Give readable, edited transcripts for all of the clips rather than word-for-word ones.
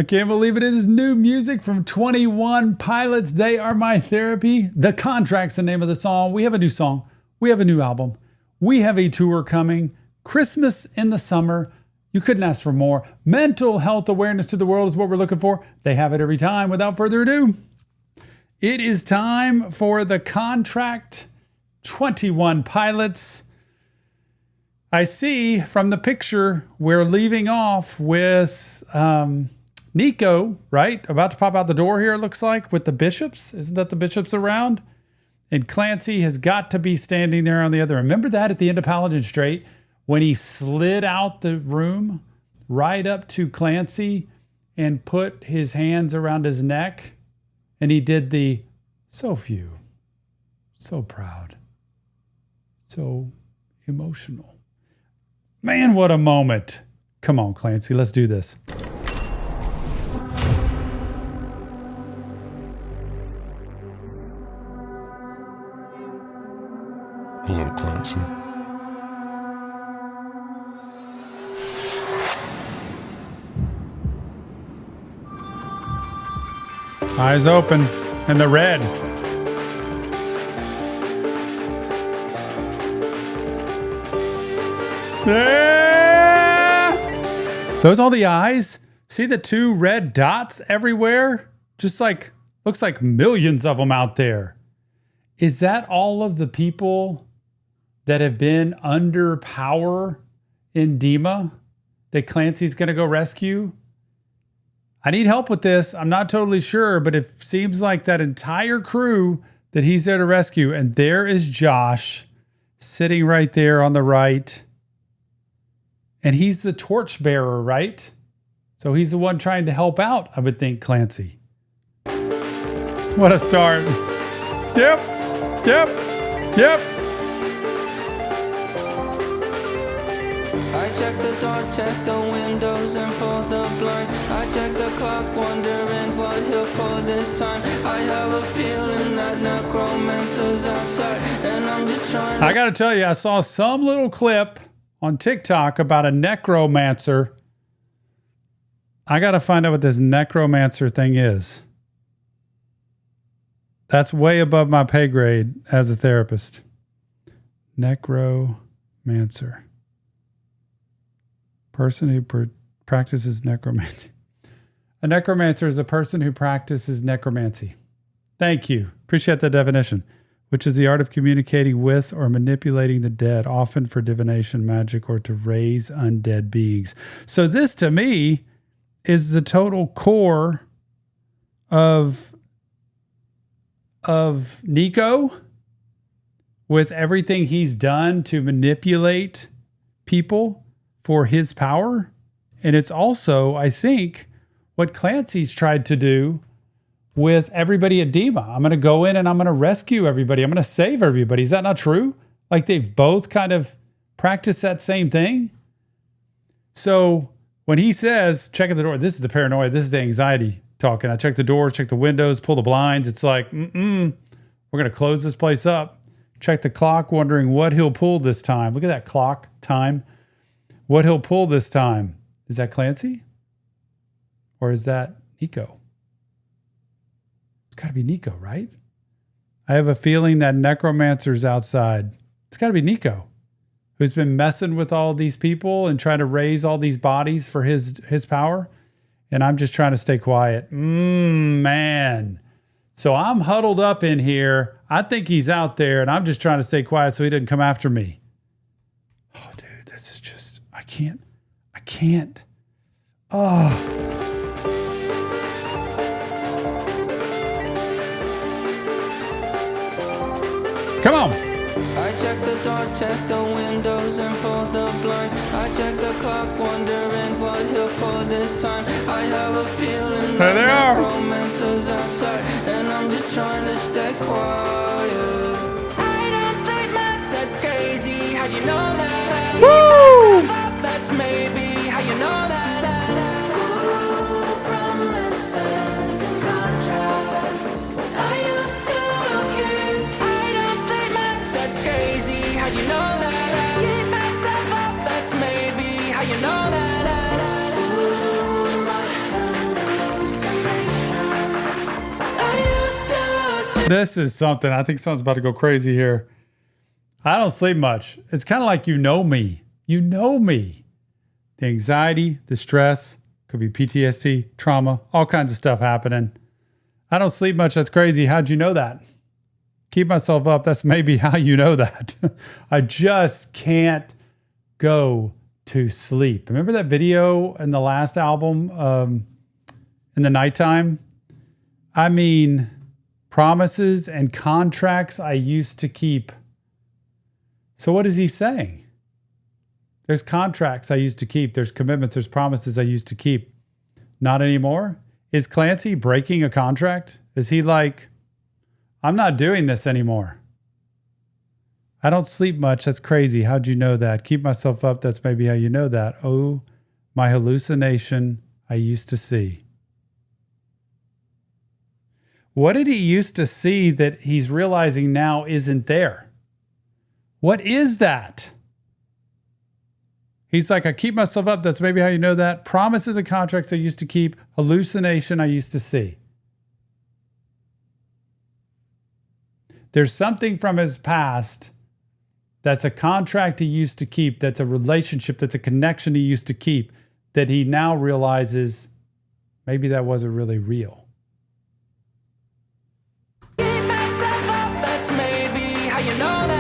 I can't believe it is new music from 21 Pilots. They Are My Therapy. The Contract's the name of the song. We have a new song. We have a new album. We have a tour coming. Christmas in the summer. You couldn't ask for more. Mental health awareness to the world is what we're looking for. They have it every time. Without further ado, it is time for The Contract. 21 Pilots. I see from the picture we're leaving off with Nico, right? About to pop out the door here, it looks like, with the bishops. Isn't that the bishops around? And Clancy has got to be standing there on the other. Remember that at the end of Paladin Strait when he slid out the room right up to Clancy and put his hands around his neck? And he did the so few, so proud, so emotional. Man, what a moment. Come on, Clancy, let's do this. Hello, Clancy. Eyes open and the red. Those all the eyes? See the two red dots everywhere? Just like, looks like millions of them out there. Is that all of the people that have been under power in Dima that Clancy's going to go rescue? I need help with this. I'm not totally sure, but it seems like that entire crew that he's there to rescue. And there is Josh sitting right there on the right. And he's the torchbearer, right? So he's the one trying to help out, I would think, Clancy. What a start. Yep. I check the doors, check the windows, and pull the blinds. I check the clock, wondering what he'll pull this time. I have a feeling that necromancer's outside, and I'm just trying to... I gotta tell you, I saw some little clip on TikTok about a necromancer. I gotta find out what this necromancer thing is. That's way above my pay grade as a therapist. Necromancer. Person who practices necromancy. A necromancer is a person who practices necromancy. Thank you. Appreciate that definition. Which is the art of communicating with or manipulating the dead, often for divination, magic, or to raise undead beings. So this, to me, is the total core of Nico, with everything he's done to manipulate people for his power. And it's also, I think, what Clancy's tried to do with everybody at Dima. I'm going to go in and I'm going to rescue everybody. I'm going to save everybody. Is that not true? Like they've both kind of practiced that same thing. So when he says, check at the door, this is the paranoia, this is the anxiety talking. I check the doors, check the windows, pull the blinds. It's like, we're going to close this place up. Check the clock, wondering what he'll pull this time. Look at that clock time. What he'll pull this time. Is that Clancy? Or is that Nico? It's got to be Nico, right? I have a feeling that necromancer's outside. It's got to be Nico, who's been messing with all these people and trying to raise all these bodies for his power. And I'm just trying to stay quiet. Man. So I'm huddled up in here. I think he's out there, and I'm just trying to stay quiet so he doesn't come after me. Oh, dude, this is just, I can't. Oh. Come on. I check the doors, check the windows, and pull the blinds. I check the clock, wondering what he'll pull this time. I have a feeling that necromancer's outside, and I'm just trying to stay quiet. I don't sleep much, that's crazy. How'd you know that? Woo! That's maybe how you know that. Ooh, promises and contracts. I used to keep. I don't sleep much, that's crazy. How'd you know that? Keep myself up, that's maybe how you know that. Ooh, my hand This is something. I think something's about to go crazy here. I don't sleep much. It's kind of like you know me. You know me. The anxiety, the stress, could be PTSD, trauma, all kinds of stuff happening. I don't sleep much. That's crazy. How'd you know that? Keep myself up. That's maybe how you know that. I just can't go to sleep. Remember that video in the last album, in the nighttime? I mean, promises and contracts I used to keep. So what is he saying? There's contracts I used to keep. There's commitments. There's promises I used to keep. Not anymore. Is Clancy breaking a contract? Is he like, I'm not doing this anymore? I don't sleep much. That's crazy. How'd you know that? Keep myself up. That's maybe how you know that. Oh, my hallucination I used to see. What did he used to see that he's realizing now isn't there? What is that? He's like, I keep myself up. That's maybe how you know that. Promises and contracts I used to keep. Hallucination I used to see. There's something from his past that's a contract he used to keep, that's a relationship, that's a connection he used to keep, that he now realizes maybe that wasn't really real. Keep myself up, that's maybe how you know that.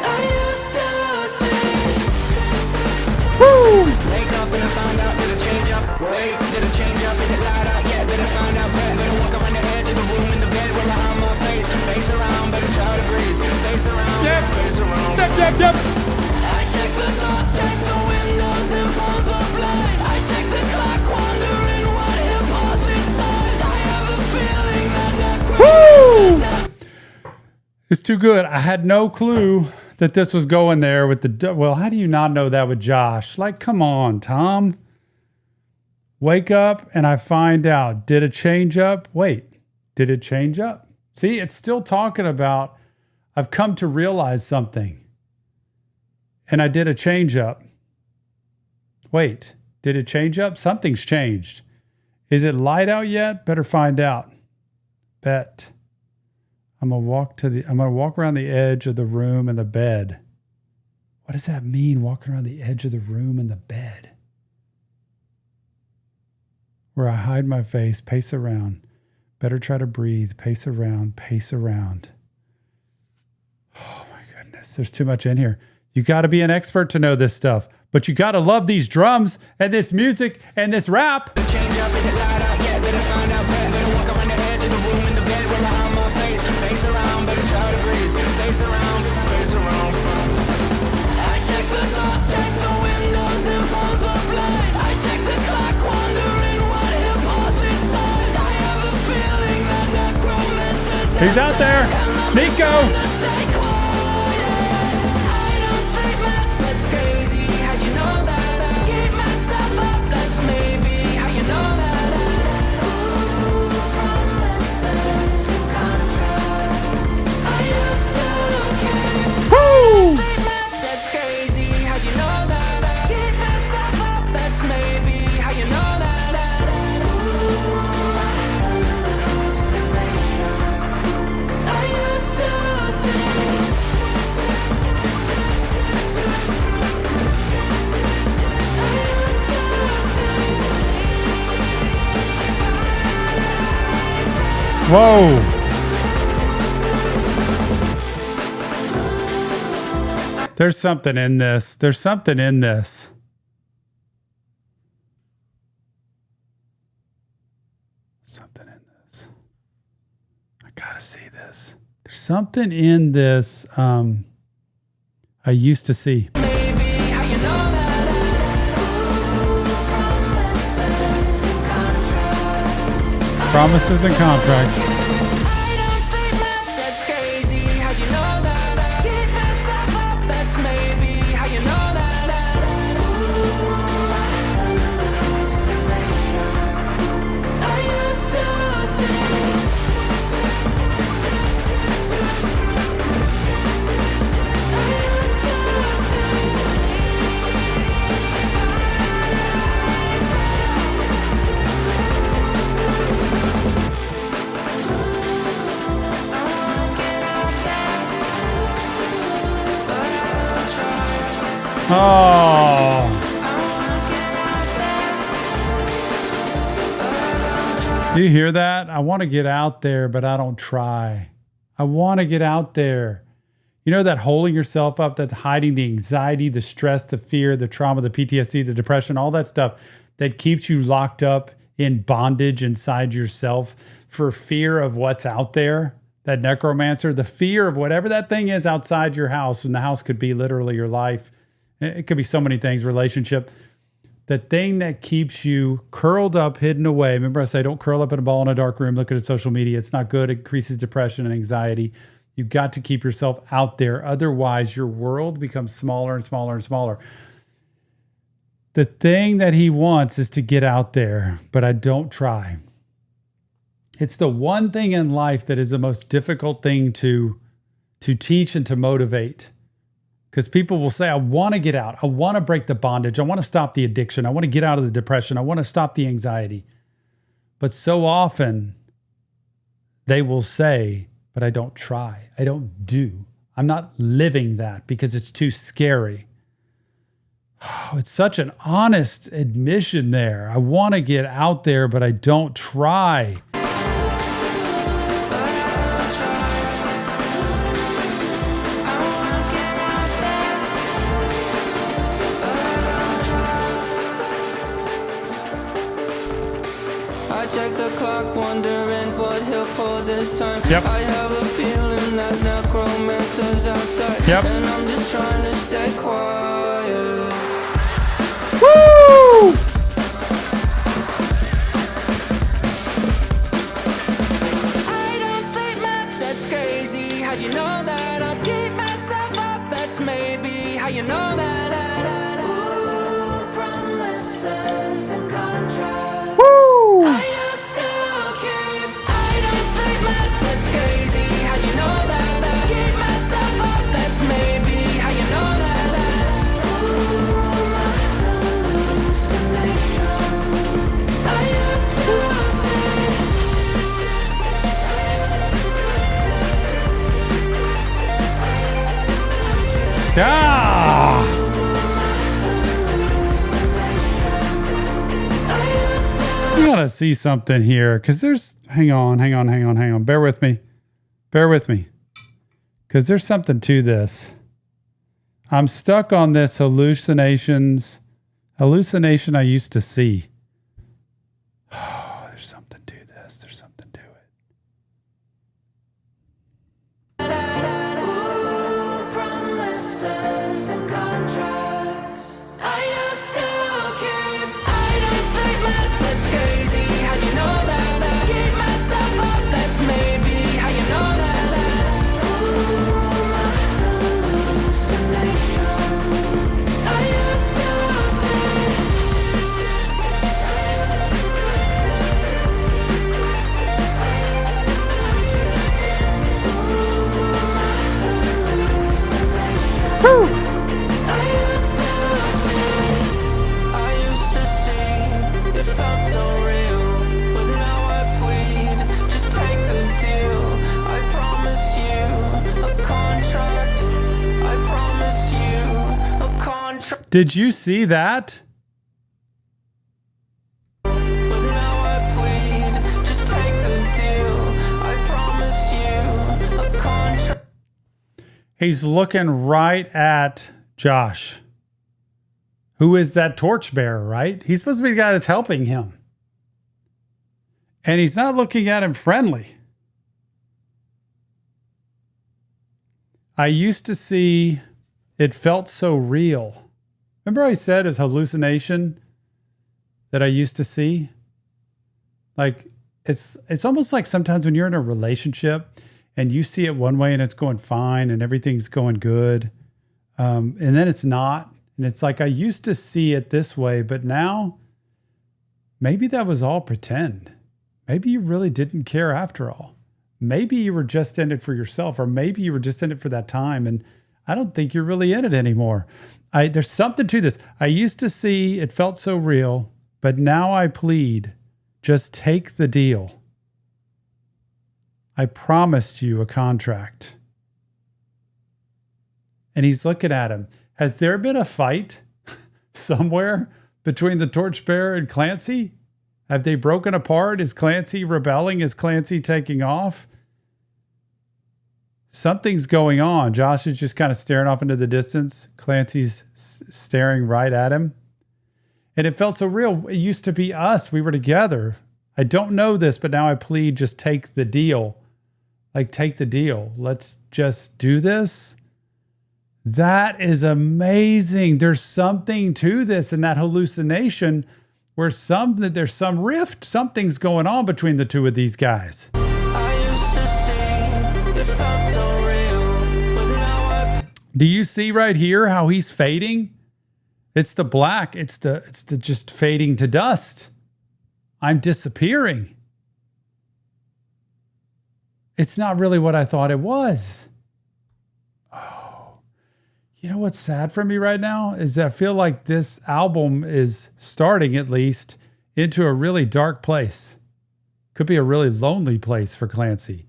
I used to see. Woo! Wake up and I find out, did it change up? Wait, did it change up? Is it light out yet? Better find out, better walk around the edge of the room in the bed where I have my face around, better try to breathe, face around, Yep. face around. Yep. I check the doors, check the windows and pull the blind. I check the clock, wondering what hip hop this time. I have a feeling that Woo! It's too good. I had no clue that this was going there with the, well, how do you not know that with Josh? Like, come on, Tom. Wake up and I find out. Did it change up? Wait, did it change up? See, it's still talking about, I've come to realize something. And I did a change up. Wait, did it change up? Something's changed. Is it light out yet? Better find out. Bet. I'm gonna walk around the edge of the room and the bed. What does that mean? Walking around the edge of the room and the bed. Where I hide my face, pace around. Better try to breathe, pace around, pace around. Oh my goodness, there's too much in here. You got to be an expert to know this stuff, but you got to love these drums and this music and this rap. change up, is it light out yet? Better find out, better walk around the edge of the room in the bed where I have my face around, better try to breathe, face around, face around. I check the doors, check the windows and pull the blind. I check the clock, wondering what hip hop this time. I have a feeling that romance is He's out there. Nico. Whoa. There's something in this. There's something in this. Something in this. I gotta see this. There's something in this I used to see. Promises and contracts. Oh. Do you hear that? I want to get out there, but I don't try. I want to get out there. You know, that holding yourself up, that's hiding the anxiety, the stress, the fear, the trauma, the PTSD, the depression, all that stuff that keeps you locked up in bondage inside yourself for fear of what's out there. That necromancer, the fear of whatever that thing is outside your house, and the house could be literally your life. It could be so many things, relationship. The thing that keeps you curled up, hidden away. Remember I say, don't curl up in a ball in a dark room, look at social media. It's not good. It increases depression and anxiety. You've got to keep yourself out there. Otherwise, your world becomes smaller and smaller and smaller. The thing that he wants is to get out there, but I don't try. It's the one thing in life that is the most difficult thing to teach and to motivate. Because people will say, I want to get out. I want to break the bondage. I want to stop the addiction. I want to get out of the depression. I want to stop the anxiety. But so often they will say, but I don't try. I don't do. I'm not living that because it's too scary. Oh, it's such an honest admission there. I want to get out there, but I don't try. I check the clock, wondering what he'll pull this time. Yep. I have a feeling that necromancer's outside. Yep. And I'm just trying to stay quiet. Woo! I don't sleep much, that's crazy. How'd you know that? I'll keep myself up, that's maybe how you know that. Ooh, promises and contracts. Woo! I used to keep. I don't sleep much, that's crazy. How'd you know that? I keep myself up, that's maybe how you know that. Ooh, my hallucination. I used to say. Ah! You gotta see something here, because there's, hang on. Bear with me. Because there's something to this. I'm stuck on this hallucination I used to see. Oh, there's something to this. There's something to it. Ooh, promises and contracts. I used to keep. I don't sleep much, that's crazy. How'd you know that? I keep myself up, that's maybe how you know that. Ooh, my hallucination. I used to say. I used to see, it felt so real, but now I plead, just take the deal. I promised you a contract. I promised you a contract, Did you see that? but now I plead, just take the deal. I promised you a contract. He's looking right at Josh, who is that torchbearer, right? He's supposed to be the guy that's helping him. And he's not looking at him friendly. I used to see, it felt so real. Remember I said it's hallucination that I used to see? Like, it's almost like sometimes when you're in a relationship and you see it one way and it's going fine and everything's going good, and then it's not. And it's like, I used to see it this way, but now maybe that was all pretend. Maybe you really didn't care after all. Maybe you were just in it for yourself, or maybe you were just in it for that time. And I don't think you're really in it anymore. There's something to this. I used to see it felt so real, but now I plead, just take the deal. I promised you a contract. And he's looking at him. Has there been a fight somewhere between the Torchbearer and Clancy? Have they broken apart? Is Clancy rebelling? Is Clancy taking off? Something's going on. Josh is just kind of staring off into the distance. Clancy's staring right at him. And it felt so real. It used to be us. We were together. I don't know this, but now I plead, just take the deal. Like, take the deal. Let's just do this. That is amazing. There's something to this in that hallucination where there's some rift. Something's going on between the two of these guys. Do you see right here how he's fading? It's the black. It's the just fading to dust. I'm disappearing. It's not really what I thought it was. Oh, you know what's sad for me right now is that I feel like this album is starting, at least, into a really dark place. Could be a really lonely place for Clancy.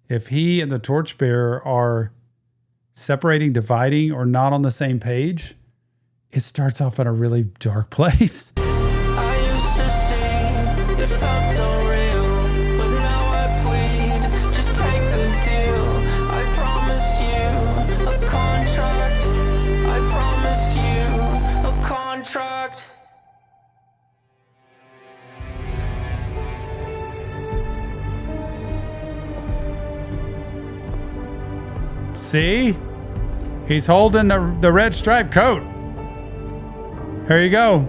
If he and the Torchbearer are separating, dividing, or not on the same page, it starts off in a really dark place. See? He's holding the red striped coat. Here you go.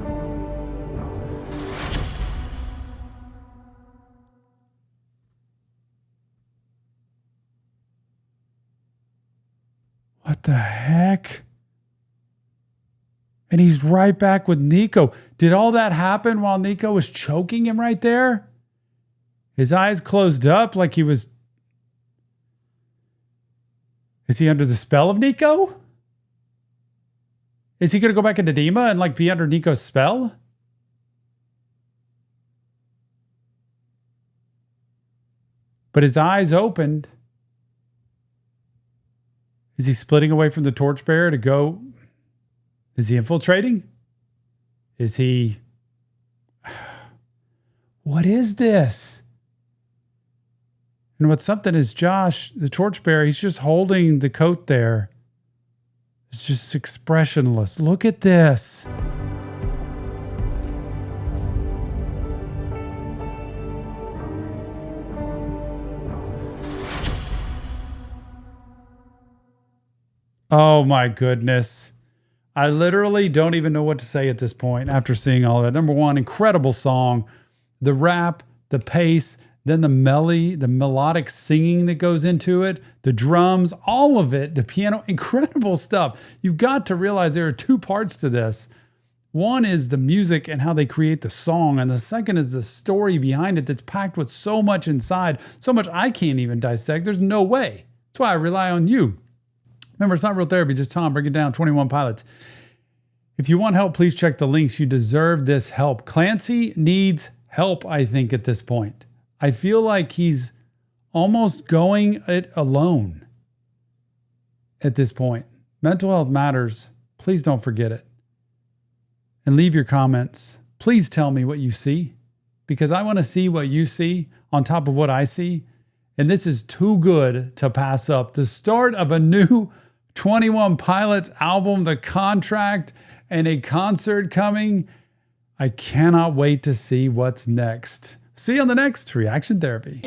What the heck? And he's right back with Nico. Did all that happen while Nico was choking him right there? His eyes closed up like he was... Is he under the spell of Nico? Is he going to go back into Dima and like be under Nico's spell? But his eyes opened. Is he splitting away from the Torchbearer to go? Is he infiltrating? Is he... What is this? And what's something is Josh, the Torchbearer, he's just holding the coat there. It's just expressionless. Look at this. Oh my goodness. I literally don't even know what to say at this point after seeing all that. Number one, incredible song. The rap, the pace, then the melodic singing that goes into it, the drums, all of it, the piano, incredible stuff. You've got to realize there are two parts to this. One is the music and how they create the song, and the second is the story behind it that's packed with so much inside, so much I can't even dissect. There's no way. That's why I rely on you. Remember, it's not real therapy, just Tom, break it down, 21 Pilots. If you want help, please check the links. You deserve this help. Clancy needs help, I think, at this point. I feel like he's almost going it alone at this point. Mental health matters. Please don't forget it. And leave your comments. Please tell me what you see, because I want to see what you see on top of what I see. And this is too good to pass up. The start of a new 21 Pilots album, The Contract, and a concert coming. I cannot wait to see what's next. See you on the next Reaction Therapy.